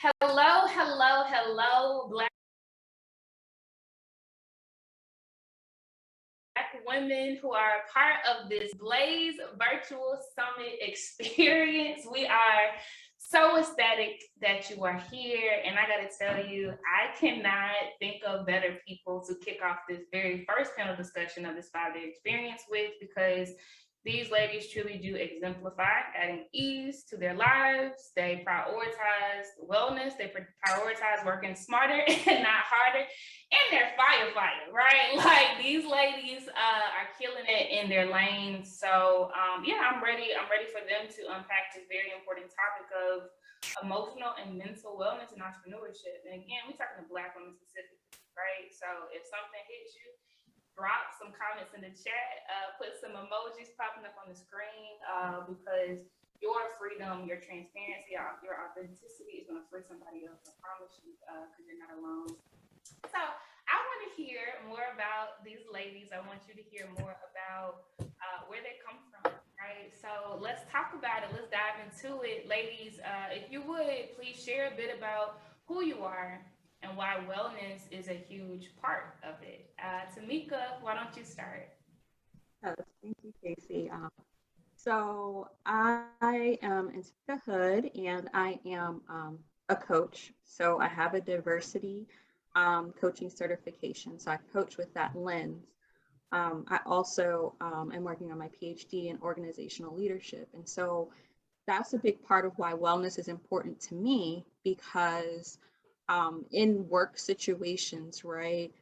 Hello, hello, hello, Black women who are a part of this Blaze Virtual Summit experience. We are so ecstatic that you are here. And I got to tell you, I cannot think of better people to kick off this very first panel discussion of this 5-day experience with, because these ladies truly do exemplify adding ease to their lives. They prioritize wellness. They prioritize working smarter and not harder. And they're firefighter, right? Like these ladies are killing it in their lanes. So yeah, I'm ready. I'm ready for them to unpack this very important topic of emotional and mental wellness and entrepreneurship. And again, we're talking to Black women specifically, right? So if something hits you, drop some comments in the chat, put some emojis popping up on the screen, because your freedom, your transparency, your authenticity is going to free somebody else. I promise you, because you're not alone. So I want to hear more about these ladies. I want you to hear more about where they come from, right? So let's talk about it. Let's dive into it. Ladies, if you would, please share a bit about who you are and why wellness is a huge part of it. Tamika, why don't you start? Yes, thank you, Casey. So I am Antika Hood, and I am a coach. So I have a diversity coaching certification. So I coach with that lens. I also am working on my PhD in organizational leadership. And so that's a big part of why wellness is important to me, because in work situations, right,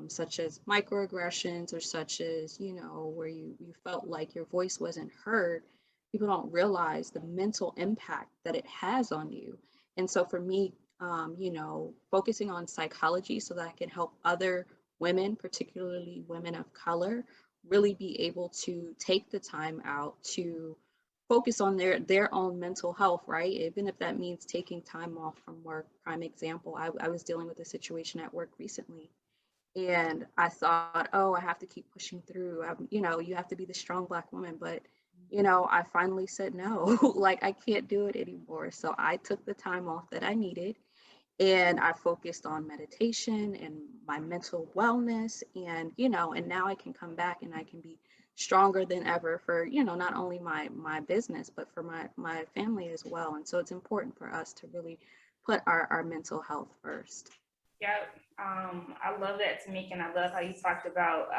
such as microaggressions or such as, where you felt like your voice wasn't heard, people don't realize the mental impact that it has on you. And so for me, focusing on psychology so that I can help other women, particularly women of color, really be able to take the time out to focus on their own mental health, right? Even if that means taking time off from work. Prime example, I was dealing with a situation at work recently, and I thought, oh, I have to keep pushing through. You have to be the strong Black woman, but I finally said no. Like, I can't do it anymore. So I took the time off that I needed, and I focused on meditation and my mental wellness, and now I can come back and I can be stronger than ever for, not only my business, but for my family as well. And so it's important for us to really put our mental health first. Yep. I love that, Tamika, and I love how you talked about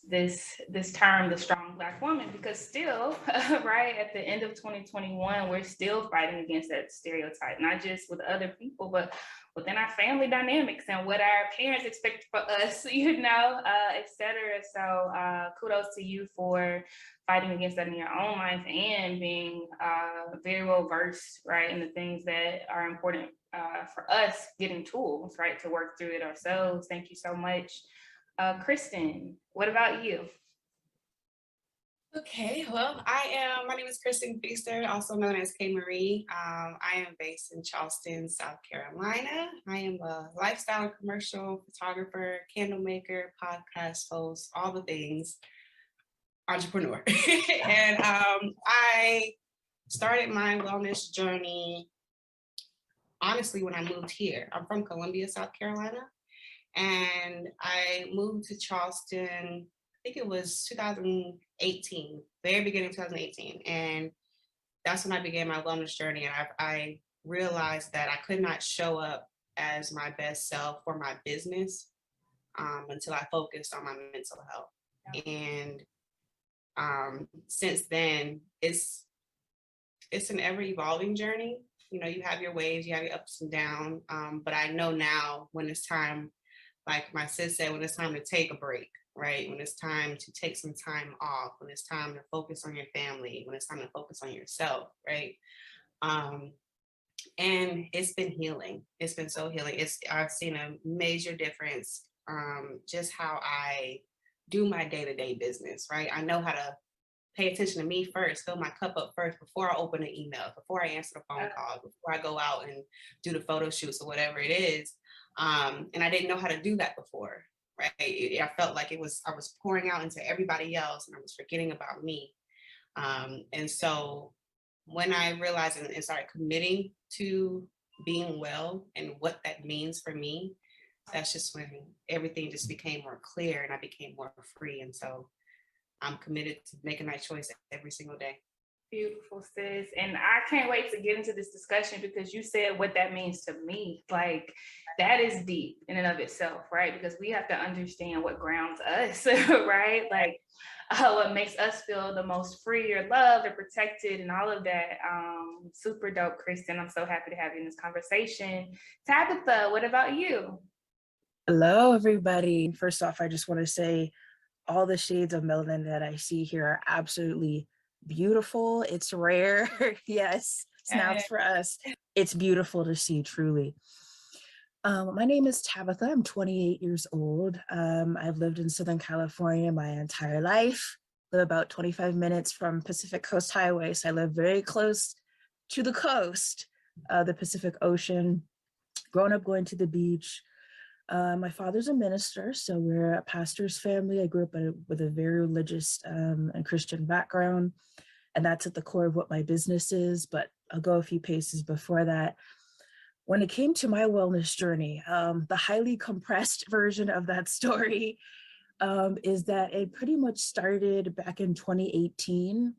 this term, the strong Black woman, because still, right at the end of 2021, we're still fighting against that stereotype, not just with other people, but within our family dynamics and what our parents expect for us, etc. So kudos to you for fighting against that in your own life and being very well versed, right, in the things that are important for us, getting tools, right, to work through it ourselves. Thank you so much. Kristen, what about you? Okay, well, my name is Kristen Feaster, also known as K. Marie. I am based in Charleston, South Carolina. I am a lifestyle and commercial photographer, candle maker, podcast host, all the things, entrepreneur. And I started my wellness journey, honestly, when I moved here. I'm from Columbia, South Carolina, and I moved to Charleston, I think it was 2018, very beginning of 2018. And that's when I began my wellness journey. And I realized that I could not show up as my best self for my business until I focused on my mental health. And since then, it's an ever evolving journey. You have your waves, you have your ups and downs. But I know now when it's time, like my sis said, when it's time to take a break, right? When it's time to take some time off, when it's time to focus on your family, when it's time to focus on yourself, right? And it's been healing. It's been so healing. I've seen a major difference, just how I do my day-to-day business, right? I know how to pay attention to me first, fill my cup up first before I open an email, before I answer the phone call, before I go out and do the photo shoots or whatever it is. And I didn't know how to do that before, right? I felt like I was pouring out into everybody else and I was forgetting about me. And so when I realized and started committing to being well and what that means for me, that's just when everything just became more clear and I became more free. And so I'm committed to making that choice every single day. Beautiful, sis. And I can't wait to get into this discussion because you said what that means to me. Like, that is deep in and of itself, right? Because we have to understand what grounds us, right? Like, what makes us feel the most free or loved or protected and all of that. Super dope, Kristen. I'm so happy to have you in this conversation. Tabitha, what about you? Hello, everybody. First off, I just want to say all the shades of melanin that I see here are absolutely beautiful. It's rare. Yes, snaps for us. It's beautiful to see, truly. My name is Tabitha. I'm 28 years old. I've lived in Southern California my entire life. Live about 25 minutes from Pacific Coast Highway, so I live very close to the coast, the Pacific Ocean. Grown up going to the beach. My father's a minister, so we're a pastor's family. I grew up with a very religious and Christian background, and that's at the core of what my business is, but I'll go a few paces before that. When it came to my wellness journey, the highly compressed version of that story is that it pretty much started back in 2018.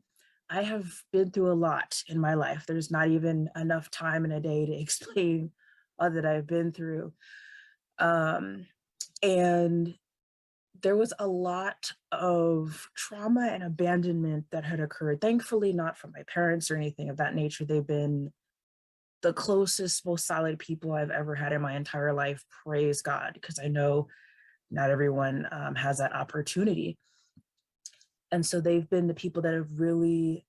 I have been through a lot in my life. There's not even enough time in a day to explain all that I've been through. And there was a lot of trauma and abandonment that had occurred. Thankfully, not from my parents or anything of that nature. They've been the closest, most solid people I've ever had in my entire life. Praise God, because I know not everyone has that opportunity. And so they've been the people that have really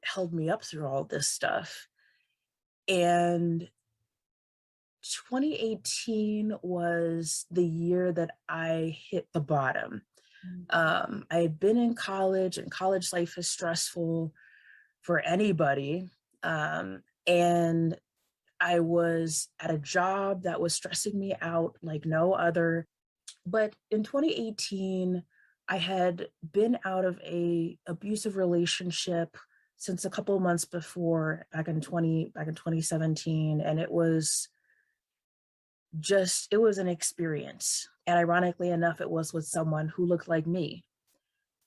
held me up through all this stuff. And 2018 was the year that I hit the bottom. I had been in college, and college life is stressful for anybody. And I was at a job that was stressing me out like no other. But in 2018, I had been out of a abusive relationship since a couple of months before, back in 2017, and it was an experience. And ironically enough, it was with someone who looked like me.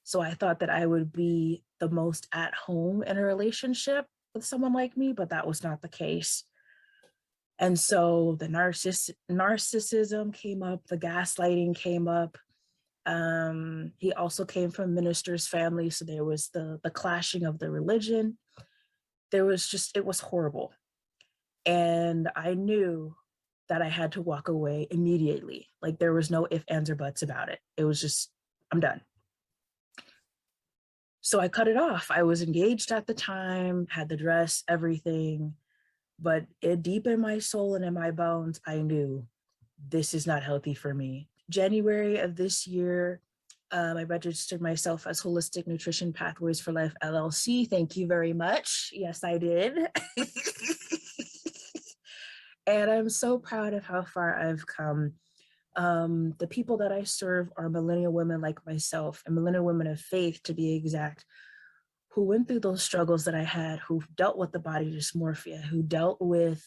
So I thought that I would be the most at home in a relationship with someone like me, but that was not the case. And so the narcissism came up, the gaslighting came up. He also came from a minister's family, so there was the clashing of the religion. It was horrible. And I knew that I had to walk away immediately. Like, there was no ifs, ands, or buts about it. It was just, I'm done. So I cut it off. I was engaged at the time, had the dress, everything, but deep in my soul and in my bones, I knew this is not healthy for me. January of this year, I registered myself as Holistic Nutrition Pathways for Life, LLC. Thank you very much. Yes, I did. And I'm so proud of how far I've come. The people that I serve are millennial women like myself, and millennial women of faith, to be exact, who went through those struggles that I had, who dealt with the body dysmorphia, who dealt with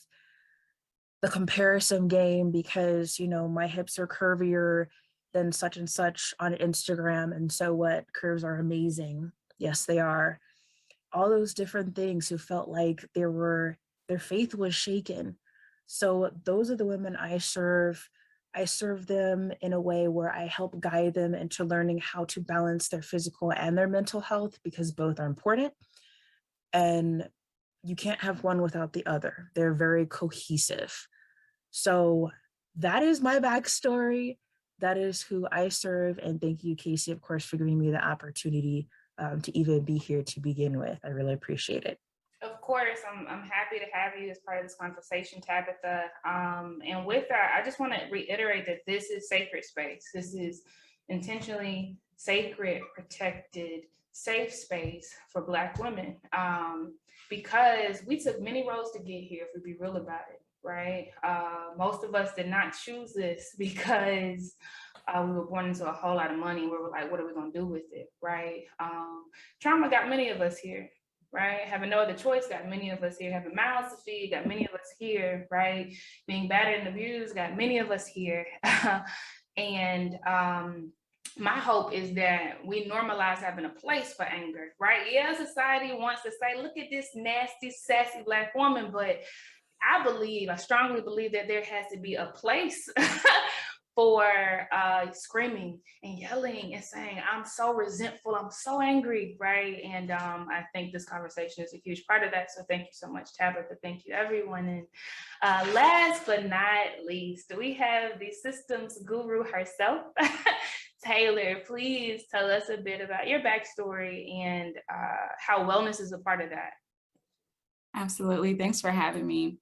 the comparison game because, my hips are curvier than such and such on Instagram. And so what? Curves are amazing. Yes, they are. All those different things, who felt like their faith was shaken. So those are the women I serve. I serve them in a way where I help guide them into learning how to balance their physical and their mental health, because both are important. And you can't have one without the other. They're very cohesive. So that is my backstory. That is who I serve. And thank you, Casey, of course, for giving me the opportunity to even be here to begin with. I really appreciate it. Of course, I'm happy to have you as part of this conversation, Tabitha. And with that, I just want to reiterate that this is sacred space. This is intentionally sacred, protected, safe space for Black women, because we took many roads to get here, if we be real about it, right? Most of us did not choose this because we were born into a whole lot of money. We were like, what are we going to do with it, right? Trauma got many of us here. right? Having no other choice, got many of us here. Having mouths to feed, got many of us here, right? Being battered and abused, got many of us here. And my hope is that we normalize having a place for anger, right? Yeah, society wants to say, look at this nasty, sassy Black woman, but I strongly believe that there has to be a place for screaming and yelling and saying, I'm so resentful, I'm so angry, right? And I think this conversation is a huge part of that. So thank you so much, Tabitha. Thank you, everyone. And last but not least, we have the systems guru herself. Taylor, please tell us a bit about your backstory and how wellness is a part of that. Absolutely. Thanks for having me.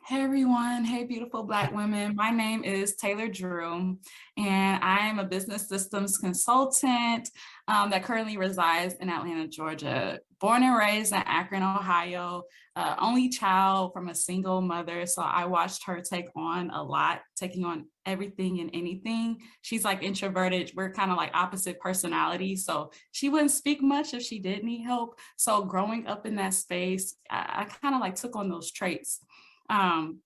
Hey, everyone. Hey, beautiful Black women. My name is Taylor Drew, and I am a business systems consultant that currently resides in Atlanta, Georgia. Born and raised in Akron, Ohio, only child from a single mother. So I watched her take on a lot, taking on everything and anything. She's like introverted. We're kind of like opposite personalities. So she wouldn't speak much if she did need help. So growing up in that space, I kind of like took on those traits.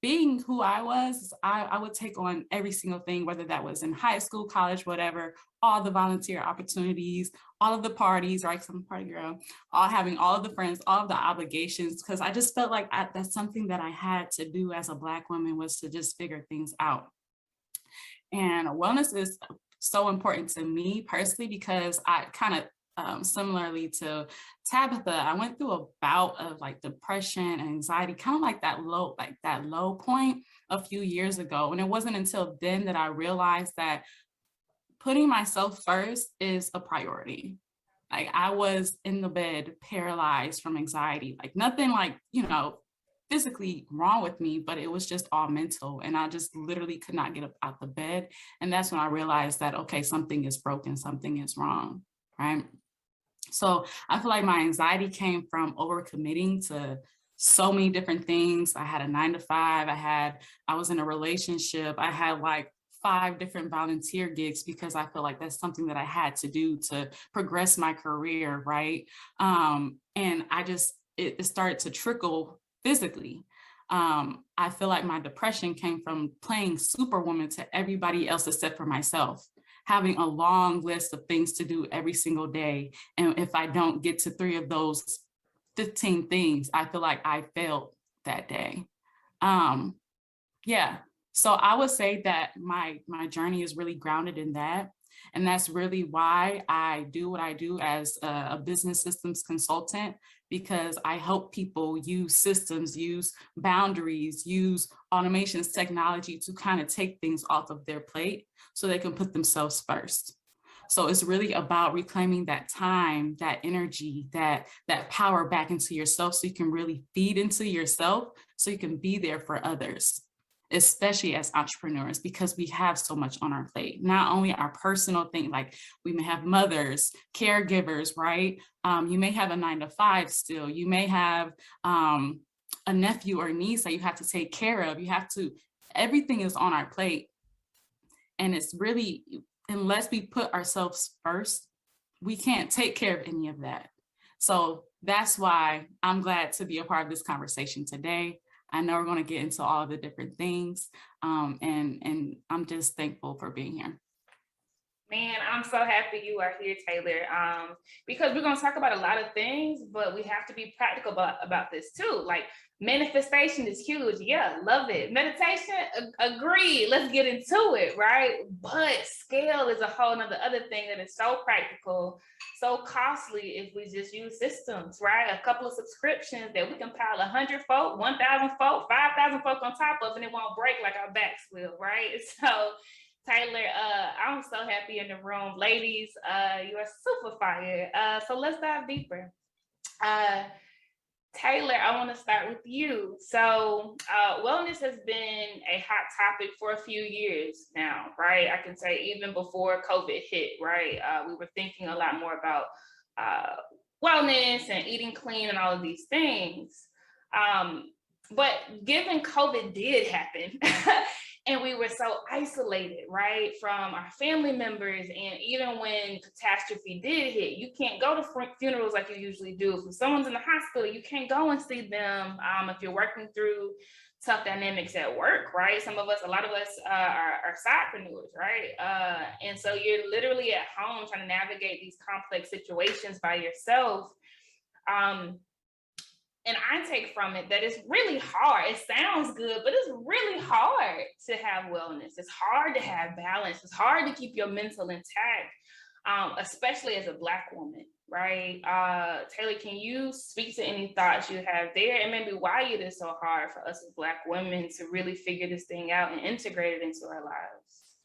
Being who I was, I would take on every single thing, whether that was in high school, college, whatever, all the volunteer opportunities, all of the parties, right? 'Cause I'm a party girl, all having all of the friends, all of the obligations, because I just felt like that's something that I had to do as a Black woman, was to just figure things out. And wellness is so important to me personally, because I kind of similarly to Tabitha, I went through a bout of like depression and anxiety, kind of like that low point a few years ago. And it wasn't until then that I realized that putting myself first is a priority. Like I was in the bed, paralyzed from anxiety, like nothing like, physically wrong with me, but it was just all mental. And I just literally could not get up out the bed. And that's when I realized that, okay, something is broken, something is wrong, right? So I feel like my anxiety came from overcommitting to so many different things. I had a 9-to-5, I was in a relationship, I had like 5 different volunteer gigs, because I feel like that's something that I had to do to progress my career, right? And it started to trickle physically. I feel like my depression came from playing superwoman to everybody else except for myself, having a long list of things to do every single day. And if I don't get to 3 of those 15 things, I feel like I failed that day. So I would say that my journey is really grounded in that. And that's really why I do what I do as a business systems consultant, because I help people use systems, use boundaries, use automations, technology to kind of take things off of their plate so they can put themselves first. So it's really about reclaiming that time, that energy, that power back into yourself, so you can really feed into yourself, so you can be there for others, especially as entrepreneurs, because we have so much on our plate. Not only our personal thing, like we may have mothers, caregivers, right? You may have a 9-to-5 still. You may have a nephew or niece that you have to take care of. Everything is on our plate. And it's really, unless we put ourselves first, we can't take care of any of that. So that's why I'm glad to be a part of this conversation today. I know we're going to get into all of the different things, and I'm just thankful for being here. Man, I'm so happy you are here, Taylor, because we're going to talk about a lot of things, but we have to be practical about this too. Like manifestation is huge. Yeah, love it. Meditation, agree. Let's get into it, right? But scale is a whole nother other thing that is so practical, so costly if we just use systems, right? A couple of subscriptions that we can pile 100 folk, 1,000 folk, 5,000 folk on top of, and it won't break like our backs will, right? So Taylor, I'm so happy in the room. Ladies, you are super fire. So let's dive deeper. Taylor, I want to start with you. So wellness has been a hot topic for a few years now, right? I can say even before COVID hit, right? We were thinking a lot more about wellness and eating clean and all of these things. But given COVID did happen, And we were so isolated, right, from our family members. And even when catastrophe did hit, you can't go to funerals like you usually do. If someone's in the hospital, you can't go and see them. If you're working through tough dynamics at work, right? A lot of us are sidepreneurs, right? And so you're literally at home trying to navigate these complex situations by yourself. And I take from it that it's really hard. It sounds good, but it's really hard to have wellness. It's hard to have balance. It's hard to keep your mental intact, especially as a Black woman, right? Taylor, can you speak to any thoughts you have there, and maybe why it is so hard for us as Black women to really figure this thing out and integrate it into our lives?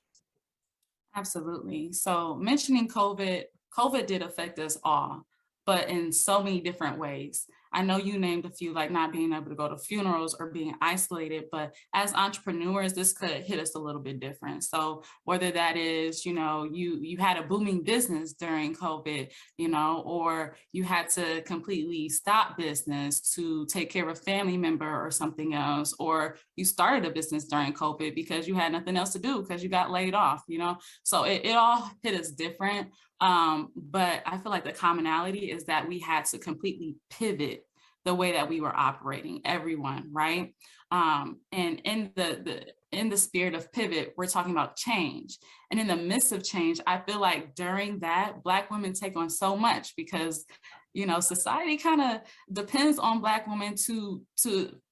Absolutely. So mentioning COVID did affect us all, but in so many different ways. I know you named a few, like not being able to go to funerals or being isolated, but as entrepreneurs, this could hit us a little bit different. So whether that is, you had a booming business during COVID, or you had to completely stop business to take care of a family member or something else, or you started a business during COVID because you had nothing else to do because you got laid off, So it all hit us different. But I feel like the commonality is that we had to completely pivot the way that we were operating, everyone, right? And in the spirit of pivot, we're talking about change. And in the midst of change, I feel like during that, Black women take on so much because society kind of depends on Black women to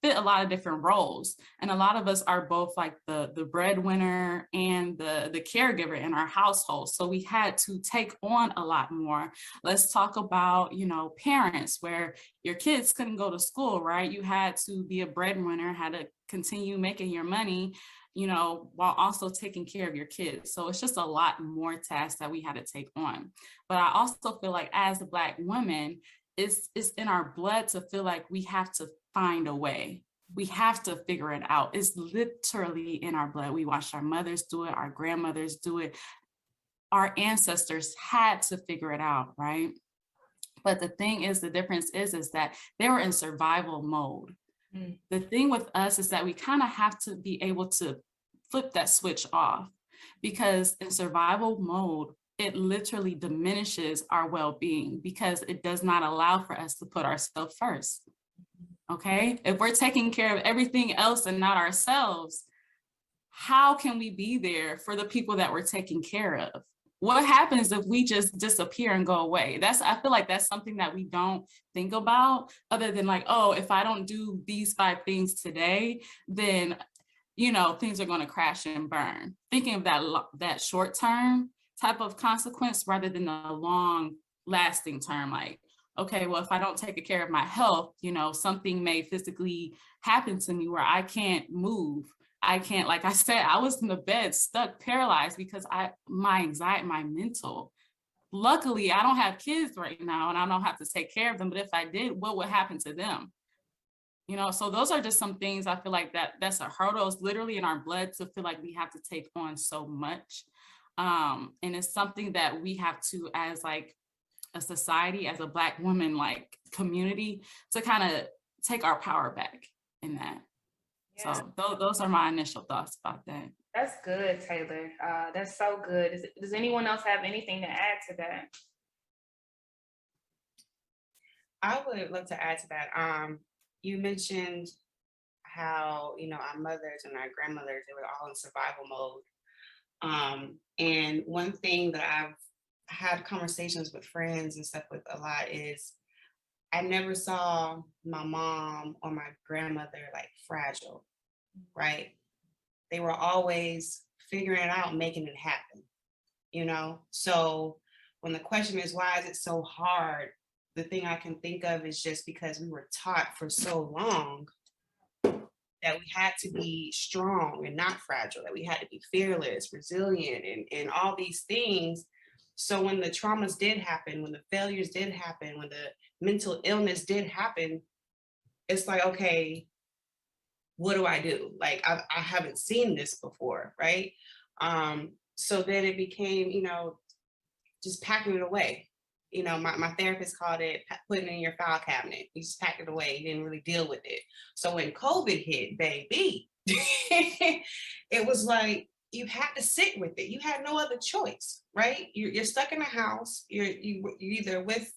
fit a lot of different roles. And a lot of us are both like the breadwinner and the caregiver in our household. So we had to take on a lot more. Let's talk about, parents where your kids couldn't go to school, right? You had to be a breadwinner, had to continue making your money, while also taking care of your kids. So it's just a lot more tasks that we had to take on. But I also feel like as a Black woman, it's in our blood to feel like we have to find a way. We have to figure it out. It's literally in our blood. We watched our mothers do it, our grandmothers do it. Our ancestors had to figure it out, right? But the thing is, the difference is that they were in survival mode. The thing with us is that we kind of have to be able to flip that switch off, because in survival mode, it literally diminishes our well-being because it does not allow for us to put ourselves first. Okay? If we're taking care of everything else and not ourselves, how can we be there for the people that we're taking care of? What happens if we just disappear and go away? I feel like that's something that we don't think about, other than like, oh, if I don't do these 5 things today, then, things are going to crash and burn. Thinking of that short term type of consequence rather than the long lasting term, like, okay, well, if I don't take care of my health, something may physically happen to me where I can't move. I can't, like I said, I was in the bed, stuck, paralyzed because my anxiety, my mental. Luckily, I don't have kids right now and I don't have to take care of them. But if I did, what would happen to them? So those are just some things I feel like that's a hurdle. It's literally in our blood to feel like we have to take on so much. And it's something that we have to, as like a society, as a Black woman, like community, to kind of take our power back in that. Yeah. So those are my initial thoughts about that. That's good, Taylor. That's so good. Does anyone else have anything to add to that? I would love to add to that. You mentioned how, our mothers and our grandmothers, they were all in survival mode. And one thing that I've had conversations with friends and stuff with a lot is I never saw my mom or my grandmother like fragile, right? They were always figuring it out, making it happen, So when the question is, why is it so hard? The thing I can think of is just because we were taught for so long that we had to be strong and not fragile, that we had to be fearless, resilient, and all these things. So when the traumas did happen, when the failures did happen, when the mental illness did happen, it's like, okay, what do I do? Like, I haven't seen this before, right? So then it became, just packing it away. My therapist called it putting it in your file cabinet. You just packed it away. You didn't really deal with it. So when COVID hit, baby, it was like you had to sit with it. You had no other choice, right? You're stuck in a house. You're either with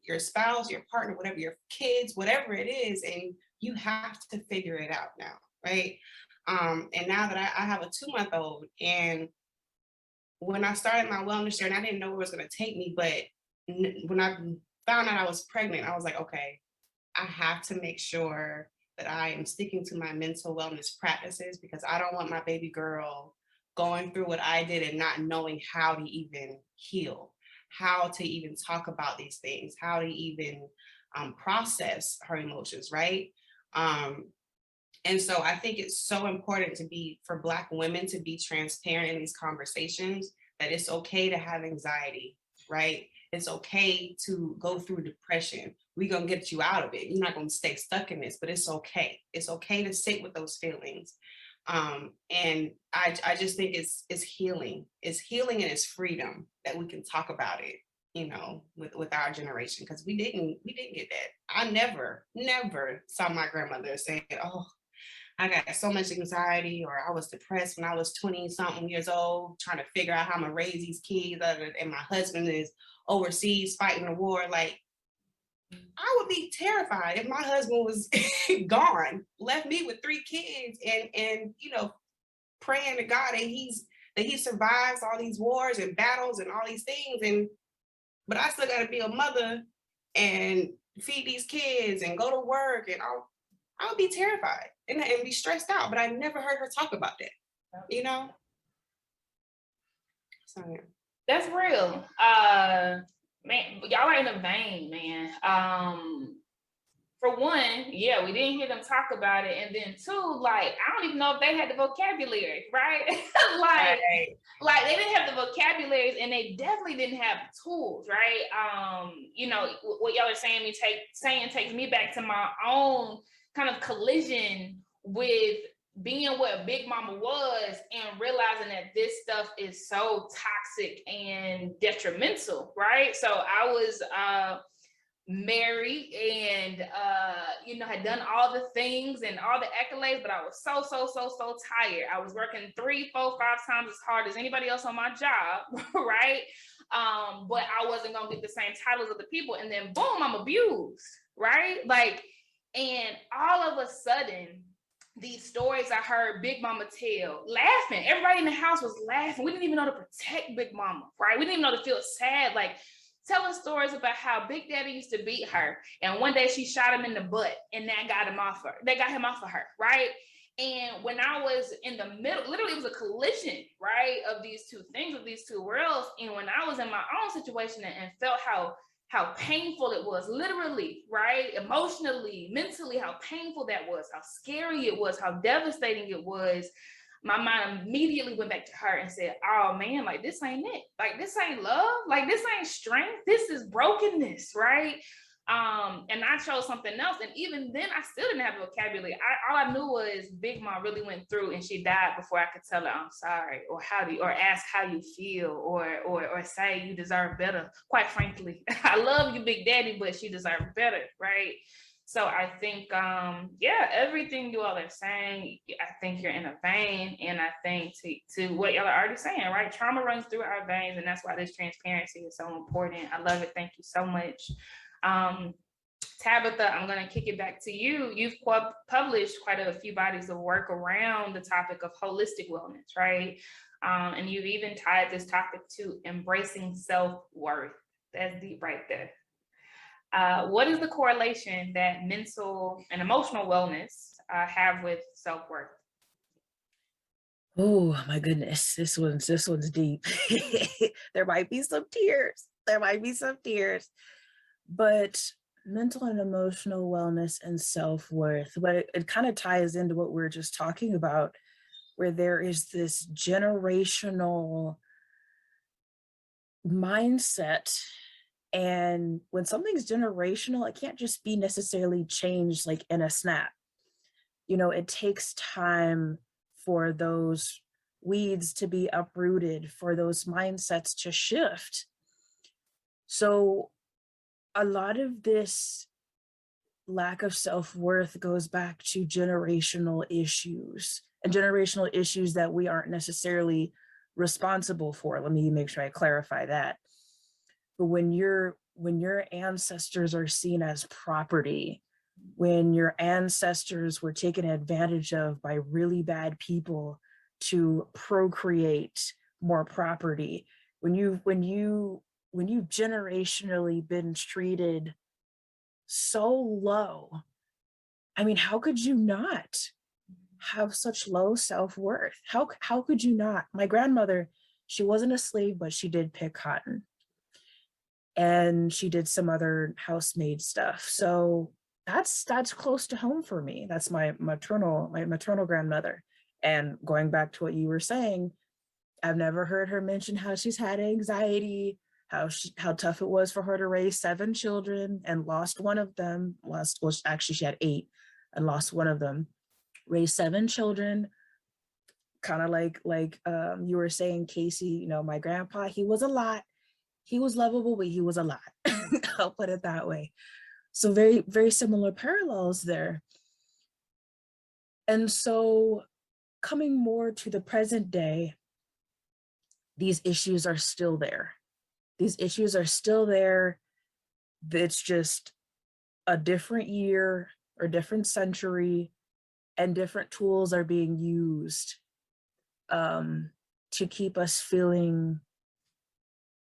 your spouse, your partner, whatever, your kids, whatever it is, and you have to figure it out now, right? And now that I have a 2-month-old, and when I started my wellness journey, I didn't know where it was going to take me, but when I found out I was pregnant, I was like, okay, I have to make sure that I am sticking to my mental wellness practices, because I don't want my baby girl going through what I did and not knowing how to even heal, how to even talk about these things, how to even process her emotions, right? And so I think it's so important for Black women to be transparent in these conversations, that it's okay to have anxiety, right? It's okay to go through depression. We're going to get you out of it. You're not going to stay stuck in this, but it's okay. It's okay to sit with those feelings. And I just think it's healing. It's healing and it's freedom that we can talk about it, with our generation, because we didn't get that. I never saw my grandmother saying, oh, I got so much anxiety, or I was depressed when I was 20 something years old, trying to figure out how I'm gonna raise these kids, and my husband is overseas fighting a war. Like, I would be terrified if my husband was gone, left me with 3 kids, and praying to God that he survives all these wars and battles and all these things, but I still got to be a mother and feed these kids and go to work, and I would be terrified and be stressed out. But I never heard her talk about that, So yeah. That's real. Man, y'all are in a vein, man. For one, yeah, we didn't hear them talk about it. And then 2, like, I don't even know if they had the vocabulary, right? Like they didn't have the vocabularies, and they definitely didn't have the tools, right? What y'all are saying takes me back to my own kind of collision with being what Big Mama was, and realizing that this stuff is so toxic and detrimental, right? So I was married and had done all the things and all the accolades, but I was so tired. I was working 3, 4, 5 times as hard as anybody else on my job, right? But I wasn't gonna get the same titles of the people, and then boom, I'm abused, right? Like, and all of a sudden, these stories I heard Big Mama tell, laughing. Everybody in the house was laughing. We didn't even know to protect Big Mama, right? We didn't even know to feel sad, like telling stories about how Big Daddy used to beat her, and one day she shot him in the butt, and that got him off her. They got him off of her, right? And when I was in the middle, literally it was a collision, right, of these 2 things, of these 2 worlds. And when I was in my own situation and felt how painful it was, literally, right, emotionally, mentally, how painful that was, how scary it was, how devastating it was, my mind immediately went back to her and said, oh man, like, this ain't it. Like, this ain't love. Like, this ain't strength. This is brokenness, right? And I chose something else. And even then, I still didn't have the vocabulary. All I knew was Big Mom really went through, and she died before I could tell her I'm sorry, or or ask how you feel, or say you deserve better. Quite frankly, I love you, Big Daddy, but she deserved better, right? So I think, everything you all are saying, I think you're in a vein. And I think to what y'all are already saying, right? Trauma runs through our veins, and that's why this transparency is so important. I love it. Thank you so much. Tabitha, I'm going to kick it back to you. You've published quite a few bodies of work around the topic of holistic wellness, right? And you've even tied this topic to embracing self-worth. That's deep right there. What is the correlation that mental and emotional wellness have with self-worth? Oh my goodness, this one's deep. There might be some tears. But mental and emotional wellness and self-worth, but it kind of ties into what we were just talking about, where there is this generational mindset. And when something's generational, it can't just be necessarily changed like in a snap. It takes time for those weeds to be uprooted, for those mindsets to shift. So a lot of this lack of self-worth goes back to generational issues. and generational issues that we aren't necessarily responsible for. Let me make sure I clarify that. But when your ancestors are seen as property, when your ancestors were taken advantage of by really bad people to procreate more property, when you've generationally been treated so low, I mean, how could you not have such low self-worth? How could you not? My grandmother, she wasn't a slave, but she did pick cotton. And she did some other housemaid stuff. So that's close to home for me. That's my maternal grandmother. And going back to what you were saying, I've never heard her mention how she's had anxiety, how tough it was for her to raise 7 children and lost one of them. Actually she had 8 and lost one of them. Raised 7 children, kind of like you were saying, Casey, you know, my grandpa, he was a lot. He was lovable, but he was a lot. I'll put it that way. So very, very similar parallels there. And so coming more to the present day, these issues are still there. These issues are still there. It's just a different year or different century, and different tools are being used to keep us feeling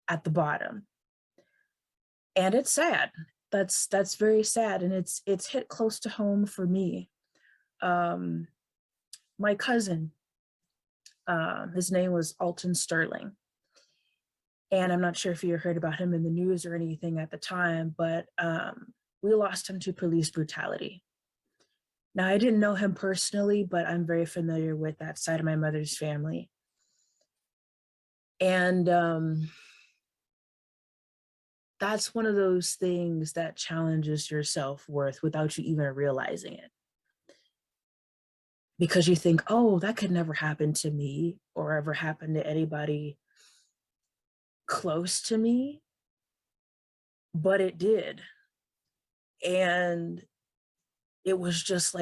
at the bottom. And it's sad. That's very sad. And it's hit close to home for me. My cousin, his name was Alton Sterling. And I'm not sure if you heard about him in the news or anything at the time, but we lost him to police brutality. Now, I didn't know him personally, but I'm very familiar with that side of my mother's family. And that's one of those things that challenges your self-worth without you even realizing it. Because you think, oh, that could never happen to me or ever happen to anybody close to me. But it did. And it was just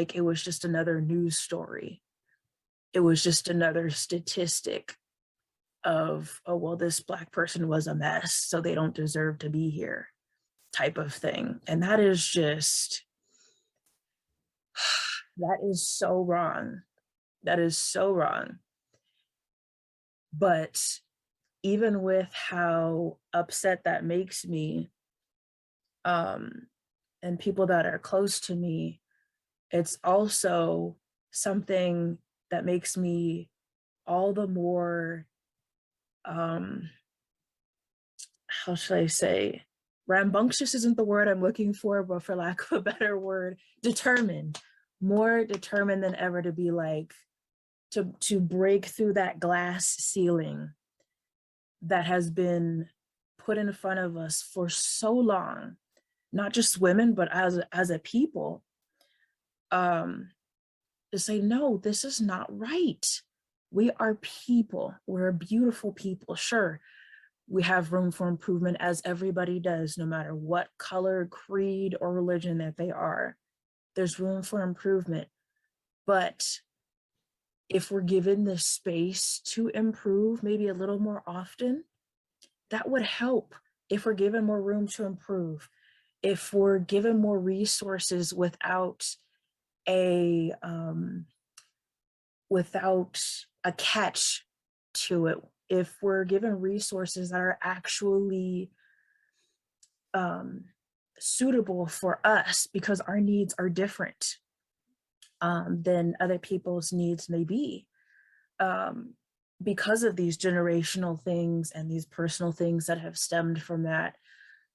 another news story. It was just another statistic of, oh, well, this Black person was a mess, so they don't deserve to be here, type of thing. And that is so wrong. That is so wrong. But even with how upset that makes me, and people that are close to me, it's also something that makes me all the more, how should I say, rambunctious isn't the word I'm looking for, but for lack of a better word, determined, more determined than ever to be like, to break through that glass ceiling that has been put in front of us for so long, not just women, but as a people, to say, no, this is not right. We are people. We're a beautiful people. Sure, we have room for improvement, as everybody does, no matter what color, creed, or religion that they are. There's room for improvement. But if we're given the space to improve maybe a little more often, that would help. If we're given more room to improve, if we're given more resources without a catch to it, if we're given resources that are actually suitable for us because our needs are different than other people's needs may be, because of these generational things and these personal things that have stemmed from that.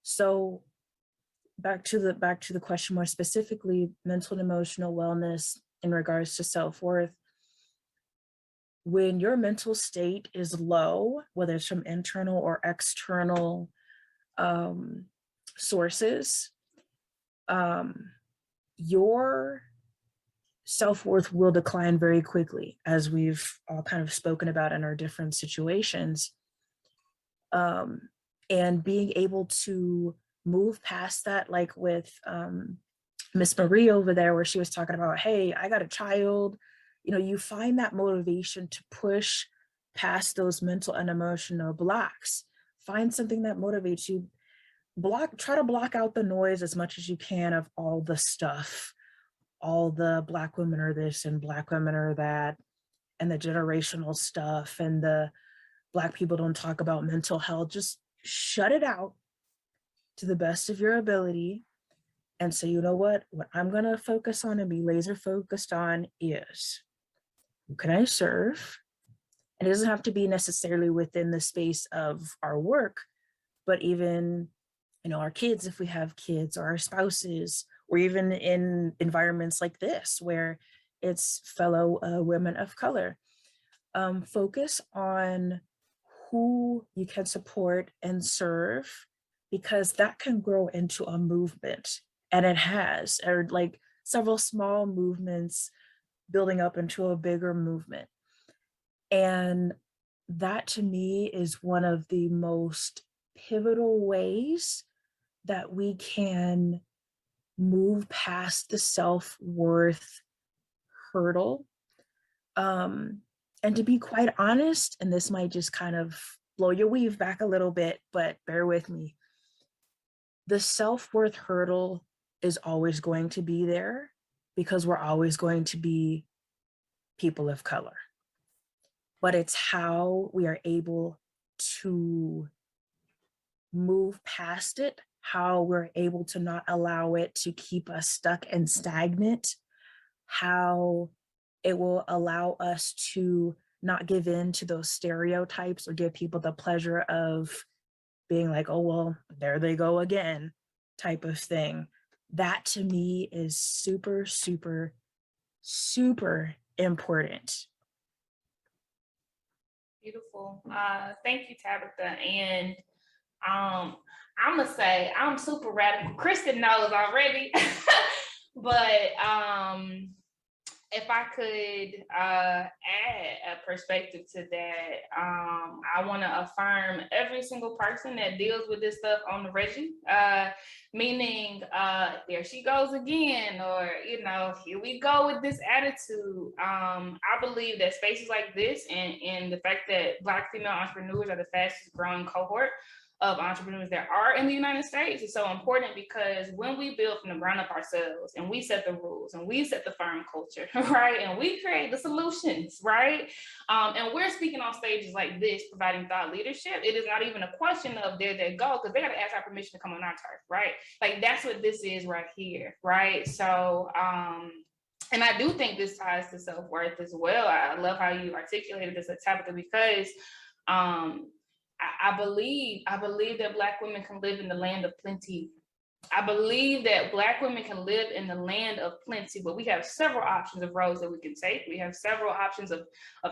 So back to the question more specifically, mental and emotional wellness in regards to self-worth. When your mental state is low, whether it's from internal or external sources, your self-worth will decline very quickly, as we've all kind of spoken about in our different situations. And being able to move past that, like with Miss Marie over there, where she was talking about, hey, I got a child, you find that motivation to push past those mental and emotional blocks. Find something that motivates you. Try to block out the noise as much as you can of all the stuff, all the Black women are this and Black women are that, and the generational stuff, and the Black people don't talk about mental health. Just shut it out to the best of your ability and say, you know what I'm going to focus on and be laser focused on is, who can I serve? And it doesn't have to be necessarily within the space of our work, but even, our kids, if we have kids, or our spouses, or even in environments like this, where it's fellow women of color. Focus on who you can support and serve, because that can grow into a movement. And it has, or like several small movements building up into a bigger movement. And that to me is one of the most pivotal ways that we can move past the self-worth hurdle. And to be quite honest, and this might just kind of blow your weave back a little bit, but bear with me. The self-worth hurdle is always going to be there, because we're always going to be people of color. But it's how we are able to move past it, how we're able to not allow it to keep us stuck and stagnant, how it will allow us to not give in to those stereotypes or give people the pleasure of being like, oh, well, there they go again, type of thing. That to me is super, super, super important. Beautiful. Thank you, Tabitha. And I'm gonna say I'm super radical. Kristen knows already, but if I could add a perspective to that, I want to affirm every single person that deals with this stuff on the Reggie, meaning there she goes again, or, here we go with this attitude. I believe that spaces like this and the fact that Black female entrepreneurs are the fastest growing cohort of entrepreneurs that are in the United States is so important, because when we build from the ground up ourselves and we set the rules and we set the firm culture, right, and we create the solutions, right, and we're speaking on stages like this, providing thought leadership, it is not even a question of there they go, because they got to ask our permission to come on our turf, right? Like, that's what this is right here, right? So and I do think this ties to self-worth as well. I love how you articulated this, Tabitha, because I believe that Black women can live in the land of plenty. I believe that Black women can live in the land of plenty, but we have several options of roads that we can take. We have several options of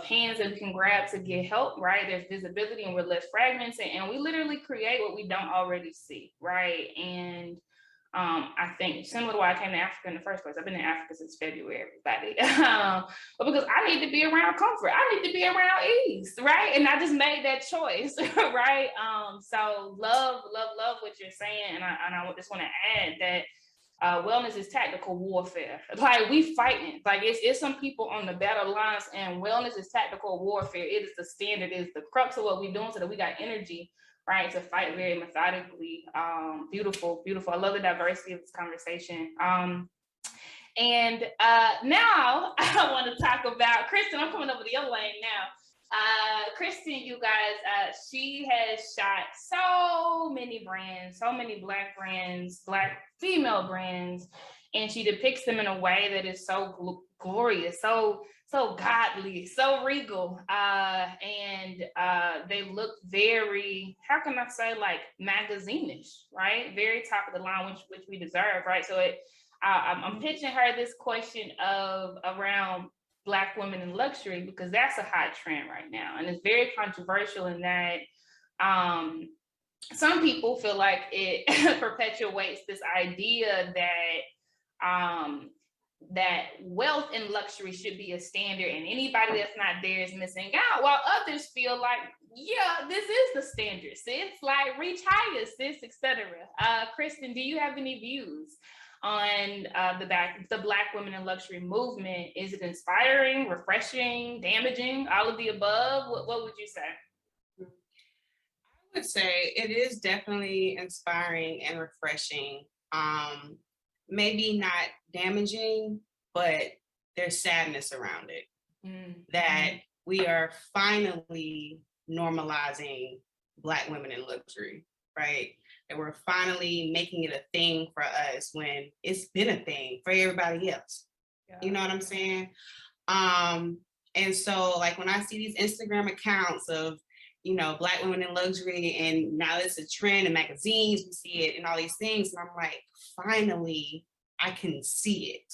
hands that we can grab to get help, right? There's visibility and we're less fragmented, and we literally create what we don't already see, right? And I think similar to why I came to Africa in the first place. I've been in Africa since February, everybody. But because I need to be around comfort, I need to be around ease, right? And I just made that choice, right? So love what you're saying, and I just want to add that wellness is tactical warfare. Like, we fighting. Like, it's some people on the battle lines, and wellness is tactical warfare. It is the standard. It is the crux of what we're doing, so that we got energy, right, to fight very methodically. Beautiful. I love the diversity of this conversation. And now I want to talk about Kristen. I'm coming over to your lane now. Kristen, you guys, she has shot so many brands, so many Black brands, Black female brands, and she depicts them in a way that is so glorious, so godly, so regal, and they look very, how can I say, like magazine-ish, right? Very top of the line, which we deserve, right? So I'm pitching her this question of around Black women in luxury, because that's a hot trend right now, and it's very controversial in that some people feel like it perpetuates this idea that wealth and luxury should be a standard, and anybody that's not there is missing out, while others feel like, yeah, this is the standard, sis, like reach higher, sis, etc. Kristen, do you have any views on the Black women in luxury movement. Is it inspiring, refreshing, damaging, all of the above? What would you say? I would say it is definitely inspiring and refreshing. Maybe not damaging, but there's sadness around it. That we are finally normalizing Black women in luxury, right? And we're finally making it a thing for us when it's been a thing for everybody else. Yeah. You know what I'm saying? And so like when I see these Instagram accounts of, you know, Black women in luxury, and now it's a trend in magazines, we see it and all these things, and I'm like, finally, I can see it.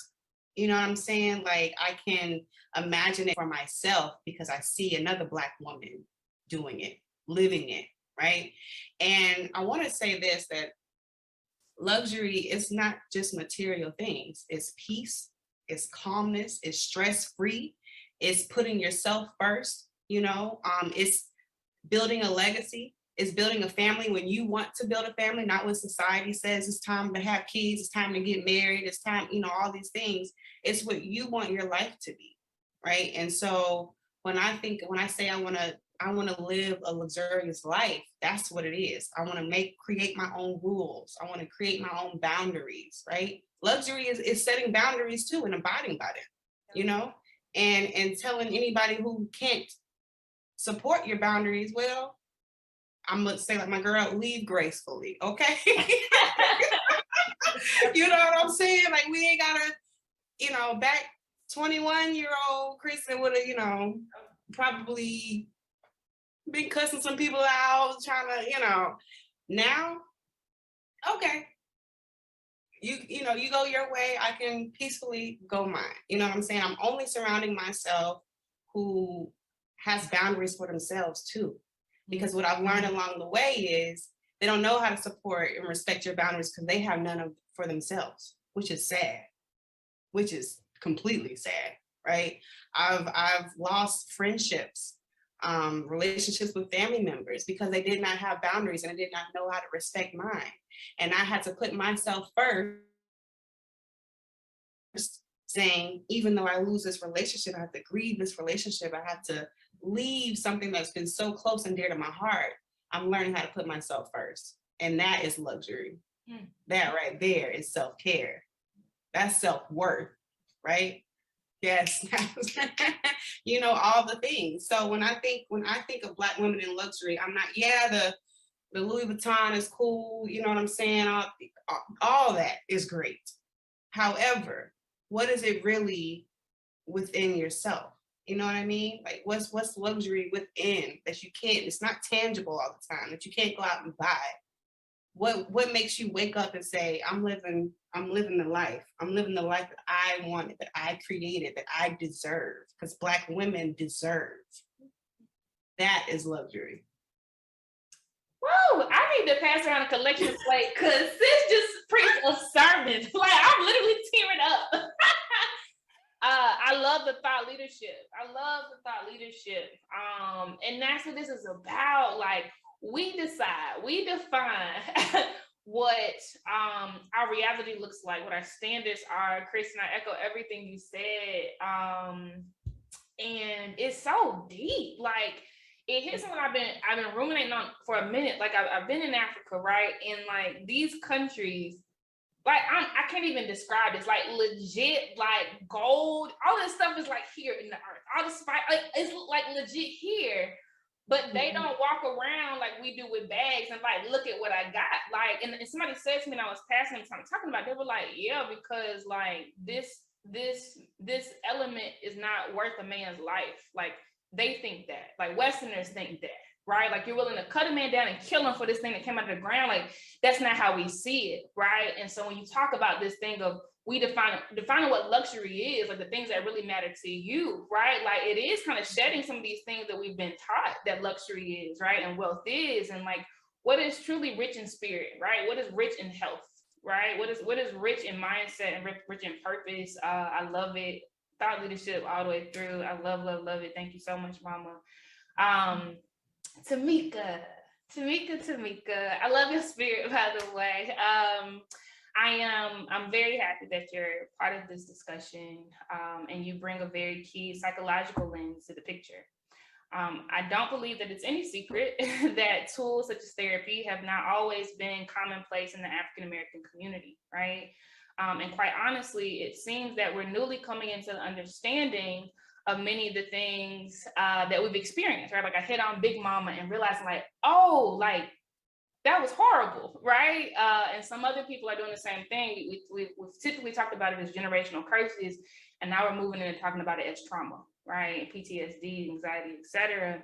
You know what I'm saying? Like I can imagine it for myself because I see another Black woman doing it, living it, right? And I want to say this, that luxury is not just material things. It's peace, it's calmness, it's stress-free, it's putting yourself first, you know, it's building a legacy, it's building a family when you want to build a family, not when society says it's time to have kids, it's time to get married, it's time, you know, all these things. It's what you want your life to be, right? And so when I say I want to live a luxurious life, that's what it is. I want to create my own rules. I want to create my own boundaries, right? Luxury is setting boundaries too and abiding by them, you know, and telling anybody who can't support your boundaries, well, I'm gonna say like my girl, leave gracefully, okay? You know what I'm saying? Like we ain't gotta, you know, back 21-year-old Kristen would have, you know, probably been cussing some people out, trying to, you know. Now, okay, you know, you go your way, I can peacefully go mine. You know what I'm saying? I'm only surrounding myself who has boundaries for themselves too. Because what I've learned along the way is they don't know how to support and respect your boundaries because they have none for themselves, which is sad, which is completely sad, right? I've lost friendships, relationships with family members because they did not have boundaries and I did not know how to respect mine. And I had to put myself first, saying, even though I lose this relationship, I have to grieve this relationship, I have to leave something that's been so close and dear to my heart. I'm learning how to put myself first. And that is luxury. That right there is self-care. That's self-worth, right? Yes. You know, all the things. So when I think of Black women in luxury, I'm not, the Louis Vuitton is cool, you know what I'm saying? All that is great. However, what is it really within yourself? You know what I mean? Like what's luxury within that you can't, it's not tangible all the time, that you can't go out and buy. What makes you wake up and say, I'm living the life. I'm living the life that I wanted, that I created, that I deserve. Because Black women deserve. That is luxury. Whoa, I need to pass around a collection of plate because this just preached a sermon. Like I'm literally tearing up. I love the thought leadership. And that's what this is about. Like we define what our reality looks like, what our standards are. Kristen, I echo everything you said. And it's so deep. Like it hits me when I've been ruminating on for a minute. Like I've been in Africa, right? And like these countries, like I can't even describe this. Like legit, like gold, all this stuff is like here in the earth. All this like it's like legit here, but they don't walk around like we do with bags and like look at what I got. Like and somebody said to me, and I was passing them something talking about. They were like, yeah, because like this element is not worth a man's life. Like they think that. Like Westerners think that. Right? Like you're willing to cut a man down and kill him for this thing that came out of the ground. Like that's not how we see it. Right. And so when you talk about this thing of we defining what luxury is, like the things that really matter to you, right? Like it is kind of shedding some of these things that we've been taught that luxury is, right? And wealth is, and like what is truly rich in spirit, right? What is rich in health, right? What is rich in mindset and rich in purpose? I love it. Thought leadership all the way through. I love it. Thank you so much, Mama. Tamika. I love your spirit, by the way. I'm very happy that you're part of this discussion, and you bring a very key psychological lens to the picture. I don't believe that it's any secret that tools such as therapy have not always been commonplace in the African American community, right? And quite honestly, it seems that we're newly coming into the understanding of many of the things that we've experienced, right? Like I hit on Big Mama and realizing like, oh, like that was horrible, right? And some other people are doing the same thing. We've typically talked about it as generational curses, and now we're moving into talking about it as trauma, right? PTSD, anxiety, etc.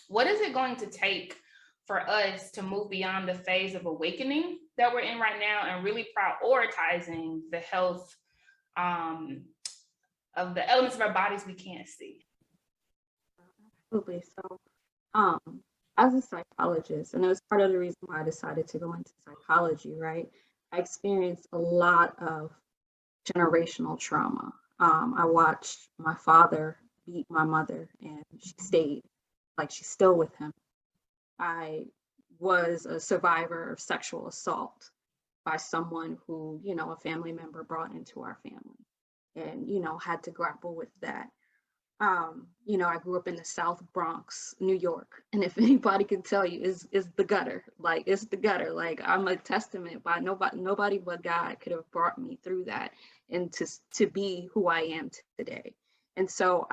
What is it going to take for us to move beyond the phase of awakening that we're in right now and really prioritizing the health of the elements of our bodies we can't see? Absolutely. So, as a psychologist, and it was part of the reason why I decided to go into psychology, right? I experienced a lot of generational trauma. I watched my father beat my mother, and she stayed, like she's still with him. I was a survivor of sexual assault by someone who, a family member brought into our family, and, had to grapple with that. I grew up in the South Bronx, New York, and if anybody can tell you, is the gutter. Like it's the gutter. Like I'm a testament by nobody but God could have brought me through that and to be who I am today. And so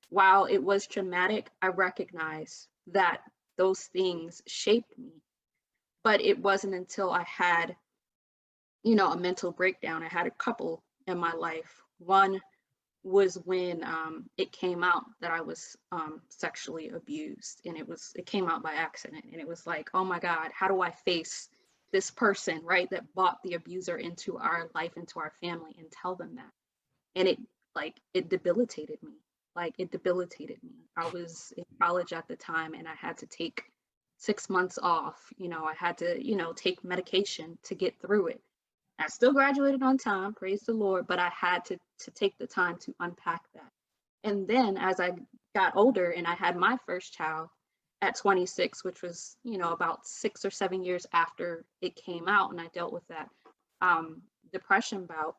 while it was traumatic, I recognize that those things shaped me. But it wasn't until I had, a mental breakdown. I had a couple in my life. One was when it came out that I was sexually abused, and it came out by accident, and it was like, oh my God, how do I face this person, right, that brought the abuser into our life, into our family, and tell them that? And it debilitated me. I was in college at the time, and I had to take 6 months off. I had to take medication to get through it. I still graduated on time, praise the Lord, but I had to take the time to unpack that. And then as I got older and I had my first child at 26, which was, about 6 or 7 years after it came out, and I dealt with that depression bout,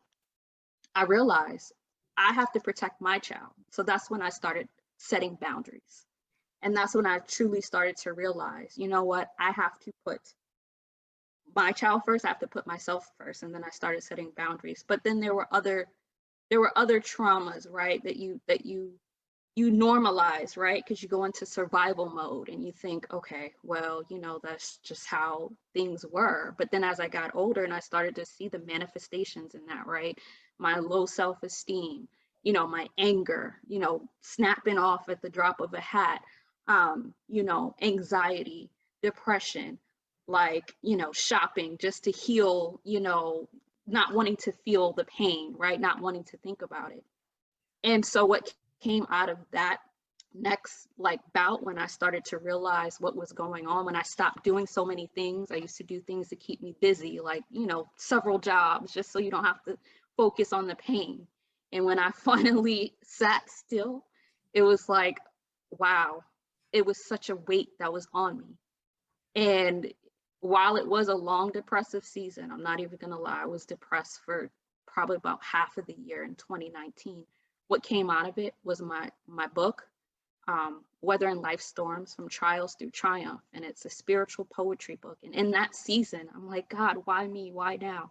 I realized I have to protect my child. So that's when I started setting boundaries. And that's when I truly started to realize, you know what, I have to put my child first. I have to put myself first. And then I started setting boundaries. But then there were other traumas, right, that you normalize, right? Because you go into survival mode and you think, okay, well, that's just how things were. But then as I got older and I started to see the manifestations in that, right? My low self-esteem, my anger, snapping off at the drop of a hat, anxiety, depression, like, shopping just to heal, not wanting to feel the pain, right? Not wanting to think about it. And so what came out of that next bout, when I started to realize what was going on, when I stopped doing so many things. I used to do things to keep me busy, like, several jobs, just so you don't have to focus on the pain. And when I finally sat still, it was like, wow, it was such a weight that was on me. And while it was a long depressive season, I'm not even gonna lie, I was depressed for probably about half of the year in 2019. What came out of it was my book, Weathering Life Storms from Trials Through Triumph. And it's a spiritual poetry book. And in that season, I'm like, God, why me? Why now?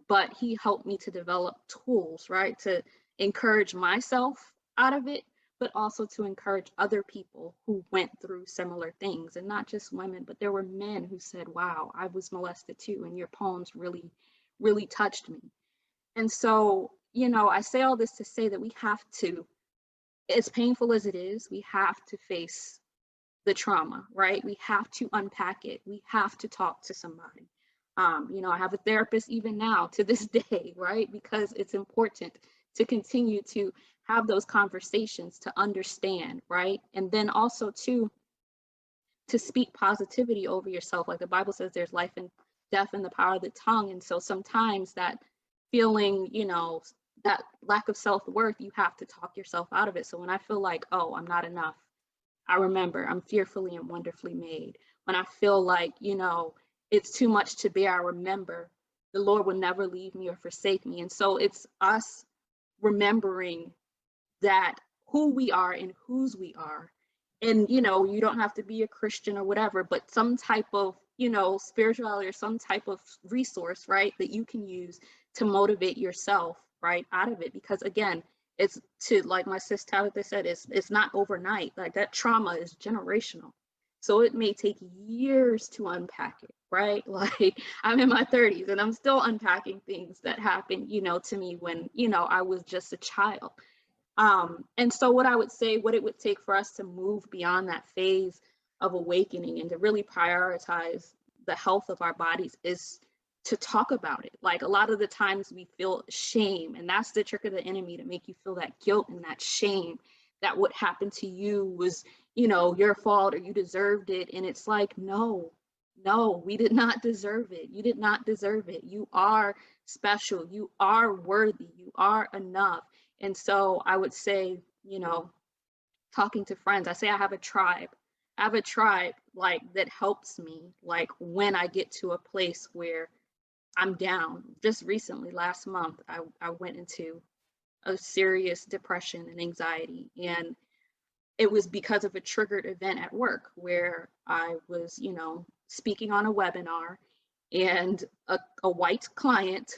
But he helped me to develop tools, right, to encourage myself out of it, but also to encourage other people who went through similar things. And not just women, but there were men who said, wow, I was molested too, and your poems really, really touched me. And so, I say all this to say that we have to, as painful as it is, we have to face the trauma, right? We have to unpack it. We have to talk to somebody. I have a therapist even now to this day, right? Because it's important to continue to have those conversations, to understand, right? And then also to speak positivity over yourself. Like the Bible says, there's life and death in the power of the tongue. And so sometimes that feeling, that lack of self-worth, you have to talk yourself out of it. So when I feel like, oh, I'm not enough, I remember I'm fearfully and wonderfully made. When I feel like, it's too much to bear, I remember the Lord will never leave me or forsake me. And so it's us remembering that who we are and whose we are. And, you know, you don't have to be a Christian or whatever, but some type of, you know, spirituality or some type of resource, right, that you can use to motivate yourself, right, out of it. Because again, it's to, like my sis Tabitha said, it's not overnight. Like that trauma is generational. So it may take years to unpack it, right? Like I'm in my 30s and I'm still unpacking things that happened, you know, to me when, you know, I was just a child. And so what I would say, what it would take for us to move beyond that phase of awakening and to really prioritize the health of our bodies is to talk about it. Like a lot of the times we feel shame, and that's the trick of the enemy, to make you feel that guilt and that shame that what happened to you was, you know, your fault or you deserved it. And it's like, no, we did not deserve it. You did not deserve it. You are special. You are worthy. You are enough. And so I would say, you know, talking to friends, I say I have a tribe. I have a tribe like that helps me, like when I get to a place where I'm down. Just recently, last month, I went into a serious depression and anxiety. And it was because of a triggered event at work where I was, you know, speaking on a webinar, and a white client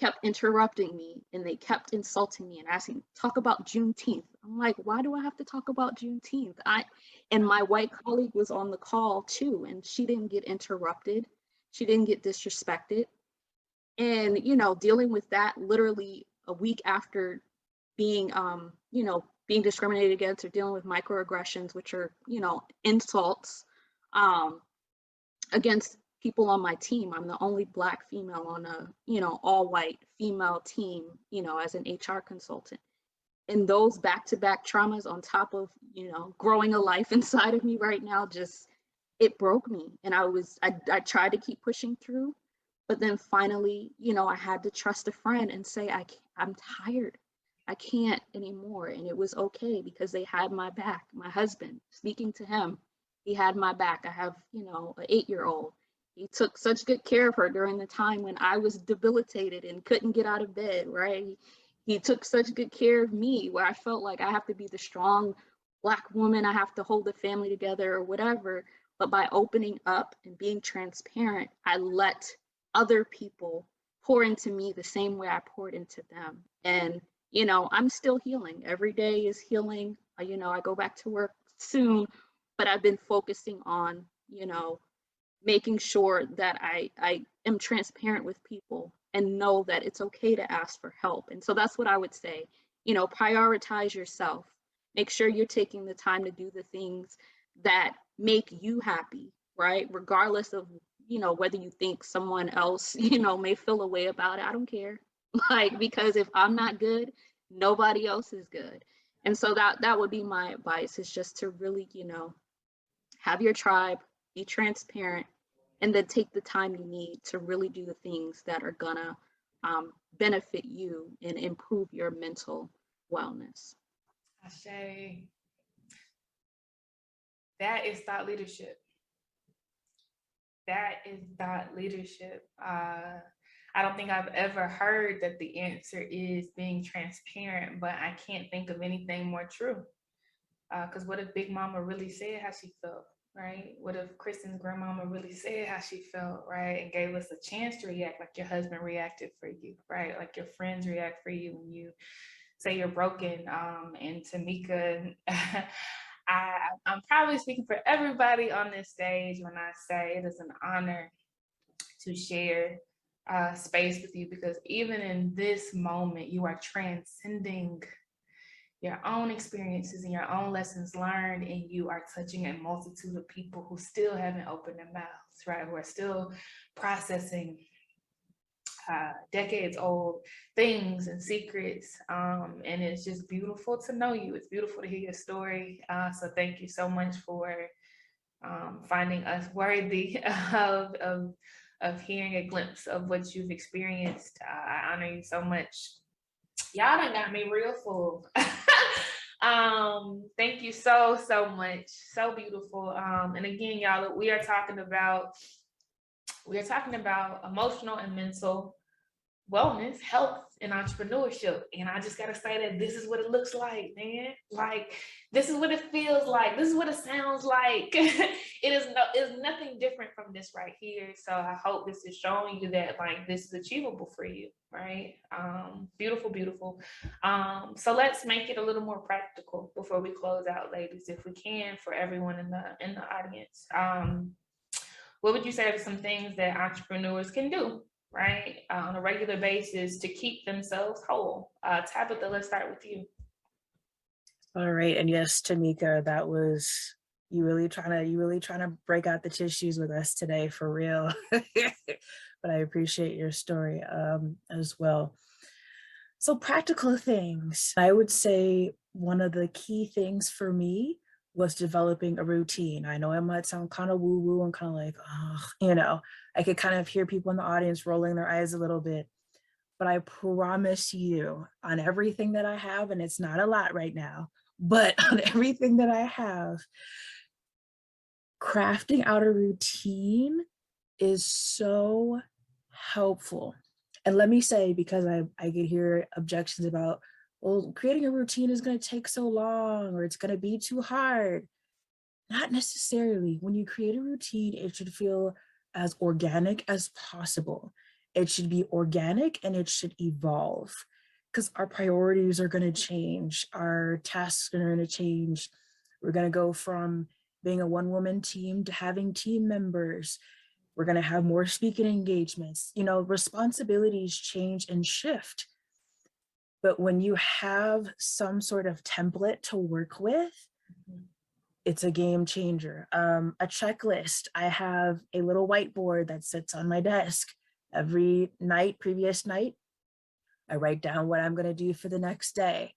kept interrupting me and they kept insulting me and asking, talk about Juneteenth. I'm like, why do I have to talk about Juneteenth? And my white colleague was on the call too, and she didn't get interrupted. She didn't get disrespected. And, you know, dealing with that literally a week after being, you know, being discriminated against or dealing with microaggressions, which are, you know, insults against people on my team. I'm the only Black female on a, you know, all white female team, you know, as an HR consultant. And those back-to-back traumas on top of, you know, growing a life inside of me right now, just, it broke me. And I tried to keep pushing through, but then finally, you know, I had to trust a friend and say, I'm tired. I can't anymore. And it was okay because they had my back. My husband, speaking to him, he had my back. I have, you know, an 8-year-old. He took such good care of her during the time when I was debilitated and couldn't get out of bed, right? He took such good care of me where I felt like I have to be the strong Black woman. I have to hold the family together or whatever. But by opening up and being transparent, I let other people pour into me the same way I poured into them. And, you know, I'm still healing. Every day is healing. You know, I go back to work soon, but I've been focusing on, you know, making sure that I am transparent with people and know that it's okay to ask for help. And so that's what I would say, you know, prioritize yourself. Make sure you're taking the time to do the things that make you happy, right? Regardless of, you know, whether you think someone else, you know, may feel a way about it. I don't care. Like, because if I'm not good, nobody else is good. And so that would be my advice, is just to really, you know, have your tribe, be transparent, and then take the time you need to really do the things that are gonna benefit you and improve your mental wellness. Ashe. That is thought leadership. That is thought leadership. I don't think I've ever heard that the answer is being transparent, but I can't think of anything more true. Because what if Big Mama really said how she felt, right? What if Kristen's grandmama really said how she felt, right? And gave us a chance to react like your husband reacted for you, right? Like your friends react for you when you say you're broken. And Tamika, I'm probably speaking for everybody on this stage when I say it is an honor to share space with you, because even in this moment, you are transcending your own experiences and your own lessons learned, and you are touching a multitude of people who still haven't opened their mouths, right? Who are still processing decades old things and secrets. And it's just beautiful to know you. It's beautiful to hear your story. So thank you so much for finding us worthy of hearing a glimpse of what you've experienced. I honor you so much. Y'all done got me real full. Thank you so much. So beautiful. And again, y'all, we are talking about we are talking about emotional and mental wellness, health, and entrepreneurship. And I just gotta say that this is what it looks like, man. Like, this is what it feels like. This is what it sounds like. It's nothing different from this right here. So I hope this is showing you that like this is achievable for you, right? Beautiful, beautiful. So let's make it a little more practical before we close out, ladies, if we can, for everyone in the audience. What would you say are some things that entrepreneurs can do, right, on a regular basis to keep themselves whole? Tabitha, let's start with you. All right, and yes, Tamika, that was you really trying to break out the tissues with us today, for real. But I appreciate your story as well. So practical things, I would say one of the key things for me was developing a routine. I know it might sound kind of woo-woo and kind of like, oh, I could kind of hear people in the audience rolling their eyes a little bit, but I promise you on everything that I have, and it's not a lot right now, but on everything that I have, crafting out a routine is so helpful. And let me say, because I could hear objections about, well, creating a routine is going to take so long or it's going to be too hard. Not necessarily. When you create a routine, it should feel as organic as possible. It should be organic and it should evolve, because our priorities are going to change. Our tasks are going to change. We're going to go from being a one-woman team to having team members. We're going to have more speaking engagements. Responsibilities change and shift. But when you have some sort of template to work with, it's a game changer. A checklist. I have a little whiteboard that sits on my desk. Every night, previous night, I write down what I'm going to do for the next day.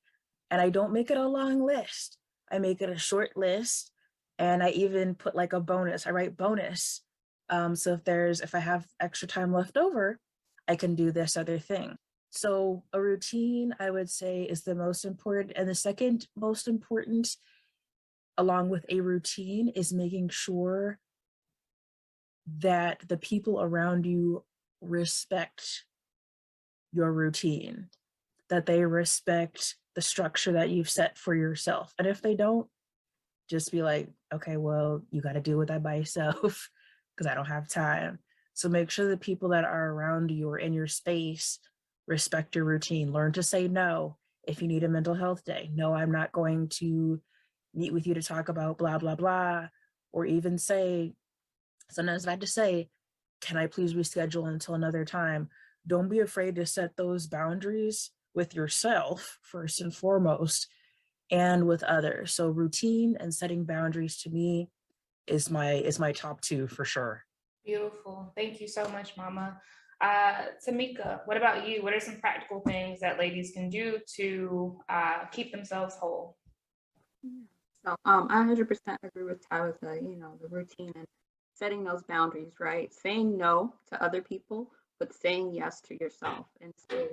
And I don't make it a long list. I make it a short list. And I even put like a bonus. I write bonus. So if I have extra time left over, I can do this other thing. So a routine, I would say, is the most important. And the second most important, along with a routine, is making sure that the people around you respect your routine, that they respect the structure that you've set for yourself. And if they don't, just be like, okay, well, you got to deal with that by yourself because I don't have time. So make sure the people that are around you or in your space respect your routine. Learn to say no if you need a mental health day. No, I'm not going to meet with you to talk about blah, blah, blah. Or even say, sometimes I have to say, can I please reschedule until another time? Don't be afraid to set those boundaries with yourself first and foremost, and with others. So routine and setting boundaries to me is my top two for sure. Beautiful. Thank you so much, Mama. Tamika, what about you? What are some practical things that ladies can do to keep themselves whole? So I 100% agree with Tabitha, the routine and setting those boundaries, right? Saying no to other people, but saying yes to yourself. And so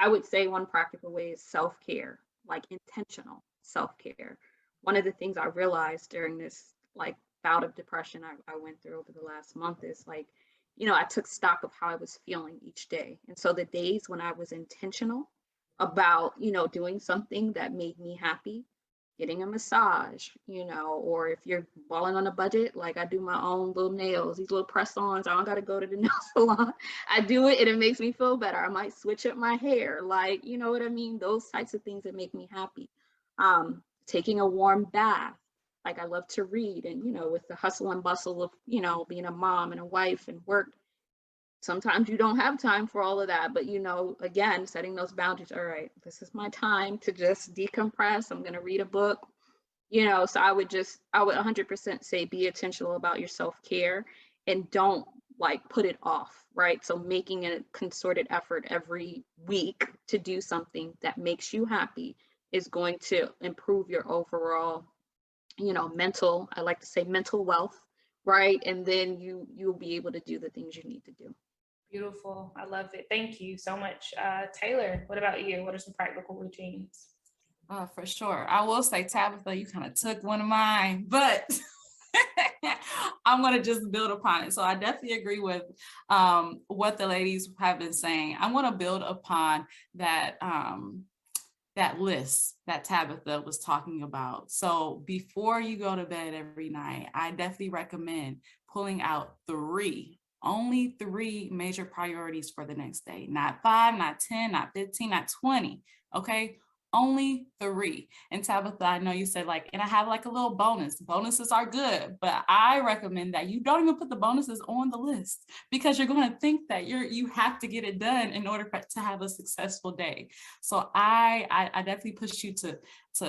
I would say one practical way is self-care, like intentional self-care. One of the things I realized during this like bout of depression I went through over the last month is like, I took stock of how I was feeling each day. And so the days when I was intentional about, doing something that made me happy, getting a massage, or if you're balling on a budget, like I do my own little nails, these little press-ons, I don't got to go to the nail salon. I do it and it makes me feel better. I might switch up my hair, like, you know what I mean? Those types of things that make me happy. Taking a warm bath. Like I love to read, and, with the hustle and bustle of, being a mom and a wife and work, sometimes you don't have time for all of that, but again, setting those boundaries. All right, this is my time to just decompress. I'm going to read a book, so I would 100% say be intentional about your self-care and don't like put it off, right? So making a concerted effort every week to do something that makes you happy is going to improve your overall, I like to say mental wealth, right? And then you'll be able to do the things you need to do. Beautiful. I love it. Thank you so much. Taylor, what about you? What are some practical routines? For sure. I will say, Tabitha, you kind of took one of mine, but I'm going to just build upon it. So I definitely agree with what the ladies have been saying. I want to build upon that, that list that Tabitha was talking about. So before you go to bed every night, I definitely recommend pulling out only 3 major priorities for the next day, not 5, not 10, not 15, not 20. Okay. Only 3. And Tabitha, I know you said like, and I have like a little bonus. Bonuses are good, but I recommend that you don't even put the bonuses on the list, because you're going to think that you have to get it done in order to have a successful day. So I definitely push you to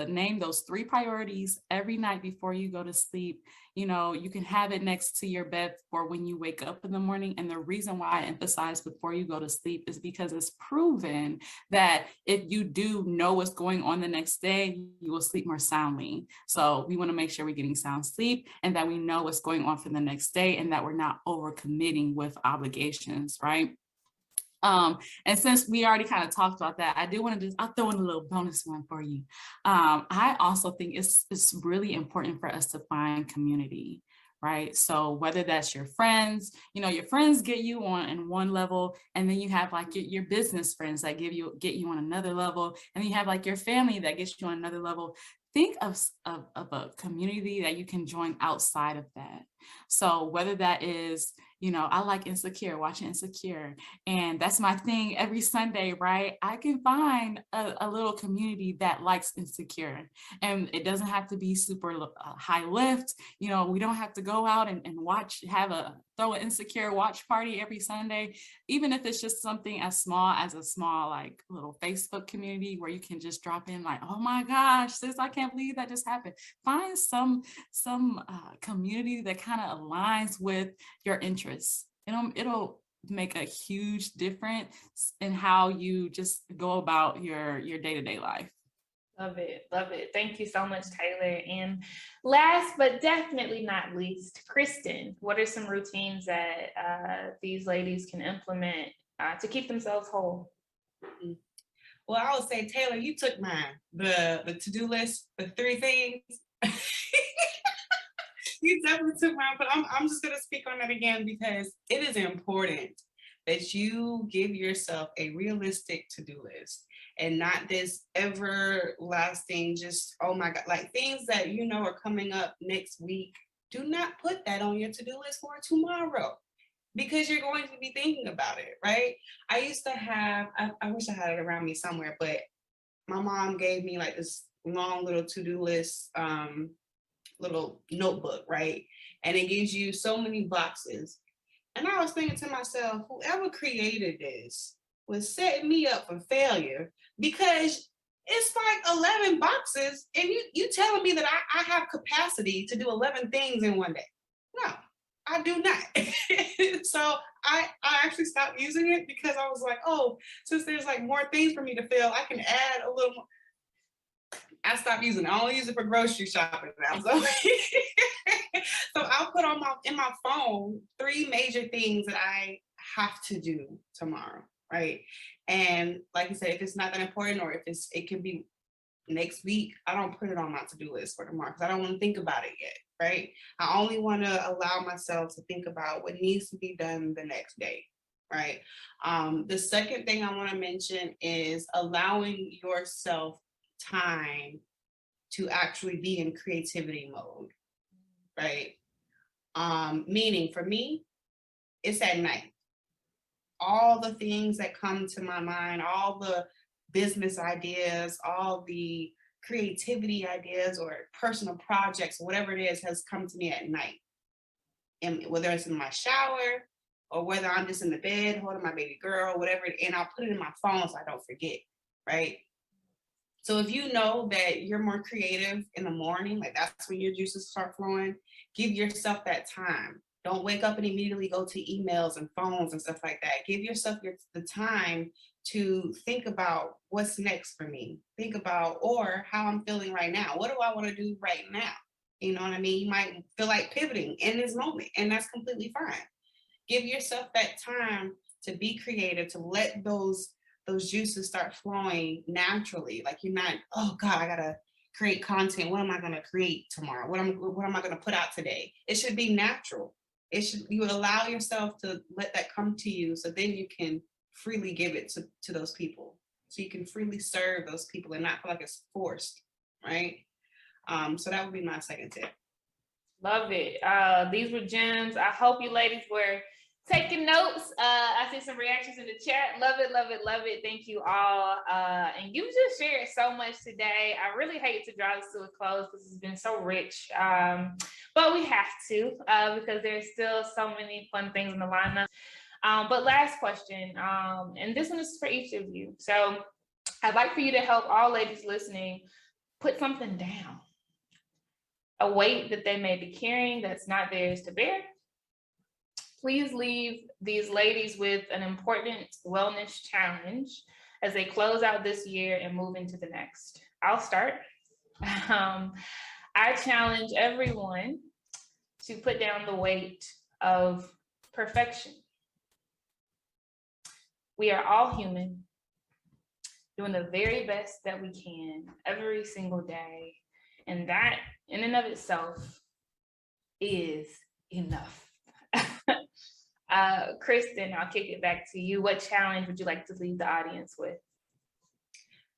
name those 3 priorities every night before you go to sleep. You know, you can have it next to your bed for when you wake up in the morning. And the reason why I emphasize before you go to sleep is because it's proven that if you do know what's going on the next day, you will sleep more soundly. So we want to make sure we're getting sound sleep and that we know what's going on for the next day and that we're not overcommitting with obligations, right? And since we already kind of talked about that, I do want to I'll throw in a little bonus one for you. I also think it's really important for us to find community, right? So whether that's your friends, you know, your friends get you on in one level, and then you have like your business friends that get you on another level, and then you have like your family that gets you on another level. Think of a community that you can join outside of that. So whether that is, you know, I like watching Insecure, and that's my thing every Sunday, right? I can find a little community that likes Insecure, and it doesn't have to be super high lift. You know, we don't have to go out and throw an Insecure watch party every Sunday, even if it's just something as small like little Facebook community where you can just drop in like, oh my gosh, sis, I can't believe that just happened. Find some community that kind of aligns with your interests. It'll make a huge difference in how you just go about your day-to-day life. Love it. Love it. Thank you so much, Taylor. And last but definitely not least, Kristen, what are some routines that these ladies can implement to keep themselves whole? Well, I would say, Taylor, you took mine. The to-do list, the 3 things. You definitely took mine, but I'm just going to speak on that again because it is important that you give yourself a realistic to-do list and not this everlasting, just, oh my God, like things that you know are coming up next week. Do not put that on your to-do list for tomorrow because you're going to be thinking about it, right? I used to have, I wish I had it around me somewhere, but my mom gave me like this long little to-do list, little notebook, right? And it gives you so many boxes. And I was thinking to myself, whoever created this was setting me up for failure because it's like 11 boxes and you telling me that I have capacity to do 11 things in one day. No, I do not. So I actually stopped using it because I was like, oh, since there's like more things for me to fill, I can add a little more. I stopped using it. I only use it for grocery shopping now. So, so I'll put in my phone 3 major things that I have to do tomorrow, right? And like you said, if it's not that important or if it can be next week, I don't put it on my to-do list for tomorrow because I don't want to think about it yet, right? I only want to allow myself to think about what needs to be done the next day, right? The second thing I want to mention is allowing yourself time to actually be in creativity mode, right? Meaning for me, it's at night. All the things that come to my mind, all the business ideas, all the creativity ideas or personal projects, whatever it is, has come to me at night. And whether it's in my shower or whether I'm just in the bed holding my baby girl, whatever, and I'll put it in my phone so I don't forget, right? So if you know that you're more creative in the morning, like that's when your juices start flowing, give yourself that time. Don't wake up and immediately go to emails and phones and stuff like that. Give yourself the time to think about what's next for me. Think about, or how I'm feeling right now. What do I want to do right now? You know what I mean? You might feel like pivoting in this moment, and that's completely fine. Give yourself that time to be creative, to let those juices start flowing naturally. Like you're not, oh God, I gotta create content. What am I going to create tomorrow? What am I going to put out today? It should be natural. You would allow yourself to let that come to you, so then you can freely give it to those people. So you can freely serve those people and not feel like it's forced, right? So that would be my second tip. Love it. These were gems. I hope you ladies were taking notes. I see some reactions in the chat. Love it, love it, love it. Thank you all. And you just shared so much today. I really hate to draw this to a close because it's been so rich. But we have to because there's still so many fun things in the lineup. But last question, and this one is for each of you. So I'd like for you to help all ladies listening put something down. A weight that they may be carrying that's not theirs to bear. Please leave these ladies with an important wellness challenge as they close out this year and move into the next. I'll start. I challenge everyone to put down the weight of perfection. We are all human, doing the very best that we can every single day. And that in and of itself is enough. Kristen, I'll kick it back to you. What challenge would you like to leave the audience with?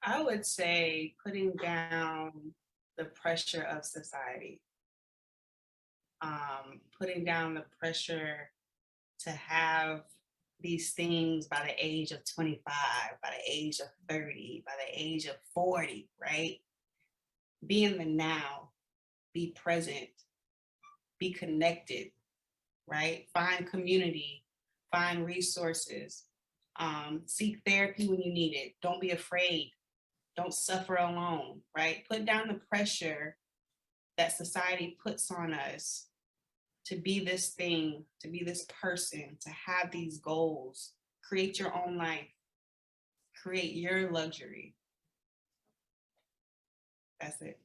I would say putting down the pressure of society. Putting down the pressure to have these things by the age of 25, by the age of 30, by the age of 40, right? Be in the now, be present, be connected, right? Find community, find resources, seek therapy when you need it. Don't be afraid. Don't suffer alone, right? Put down the pressure that society puts on us to be this thing, to be this person, to have these goals. Create your own life. Create your luxury. That's it.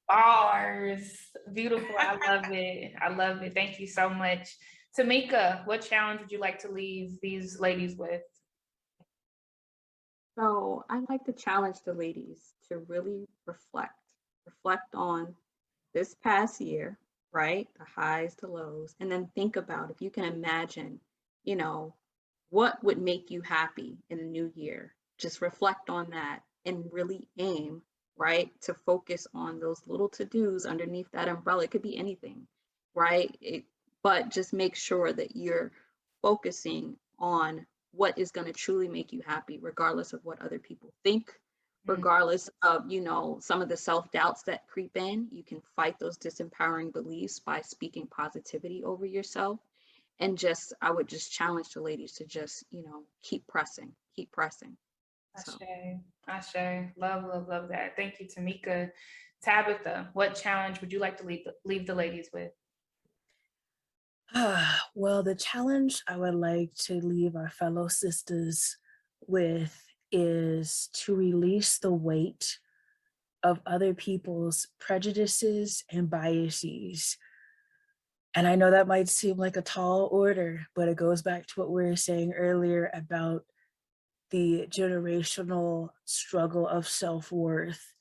Bars. Beautiful. I love it. I love it. Thank you so much. Tamika, what challenge would you like to leave these ladies with? So I like to challenge the ladies to really reflect on this past year, right? The highs, the lows, and then think about if you can imagine, what would make you happy in the new year. Just reflect on that and really aim, right, to focus on those little to-dos underneath that umbrella. It could be anything, right? But just make sure that you're focusing on what is going to truly make you happy, regardless of what other people think, regardless of, some of the self-doubts that creep in. You can fight those disempowering beliefs by speaking positivity over yourself. And I would just challenge the ladies to just, keep pressing. Ashe. Love that. Thank you, Tamika. Tabitha, what challenge would you like to leave the ladies with? Well, the challenge I would like to leave our fellow sisters with is to release the weight of other people's prejudices and biases. And I know that might seem like a tall order, but it goes back to what we were saying earlier about the generational struggle of self-worth.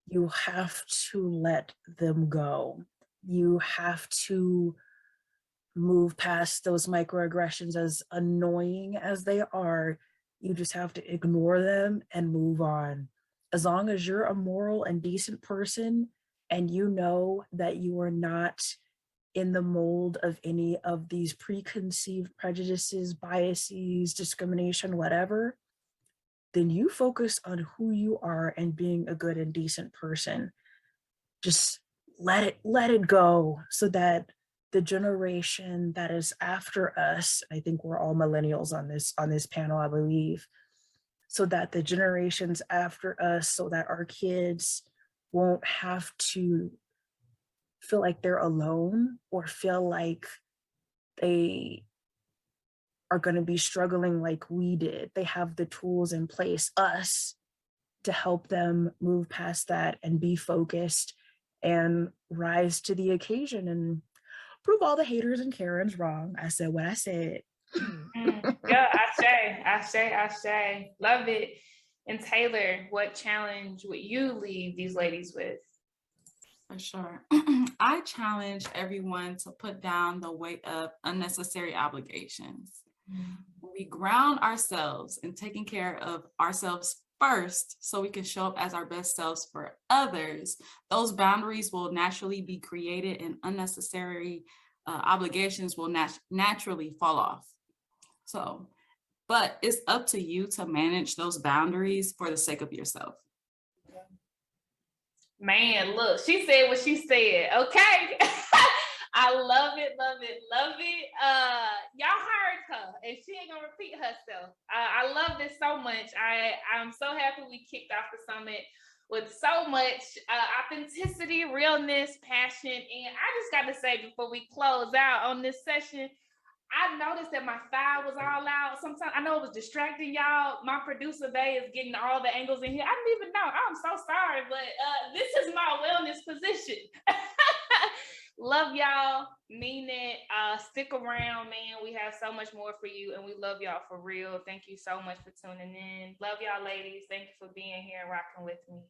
You have to let them go. You have to move past those microaggressions, as annoying as they are. You just have to ignore them and move on. As long as you're a moral and decent person and you know that you are not in the mold of any of these preconceived prejudices, biases, discrimination, whatever, then you focus on who you are and being a good and decent person. Just let it go, so that the generation that is after us, I think we're all millennials on this panel, I believe, so that the generations after us, so that our kids won't have to feel like they're alone or feel like they are going to be struggling like we did. They have the tools in place, us, to help them move past that and be focused and rise to the occasion and prove all the haters and Karens wrong. I said what I said. Yeah, I say. Love it. And Taylor, what challenge would you leave these ladies with? For sure. I challenge everyone to put down the weight of unnecessary obligations. When we ground ourselves in taking care of ourselves first so we can show up as our best selves for others, those boundaries will naturally be created and unnecessary obligations will naturally fall off. So, but it's up to you to manage those boundaries for the sake of yourself. Man, look, she said what she said. Okay. I love it, love it, love it. Y'all heard her, and she ain't gonna repeat herself. I love this so much. I'm so happy we kicked off the summit with so much authenticity, realness, passion. And I just got to say before we close out on this session, I noticed that my thigh was all out. Sometimes I know it was distracting y'all. My producer Bay is getting all the angles in here. I didn't even know. I'm so sorry, but this is my wellness position. Love y'all. Mean it. Stick around, man. We have so much more for you, and we love y'all for real. Thank you so much for tuning in. Love y'all, ladies. Thank you for being here and rocking with me.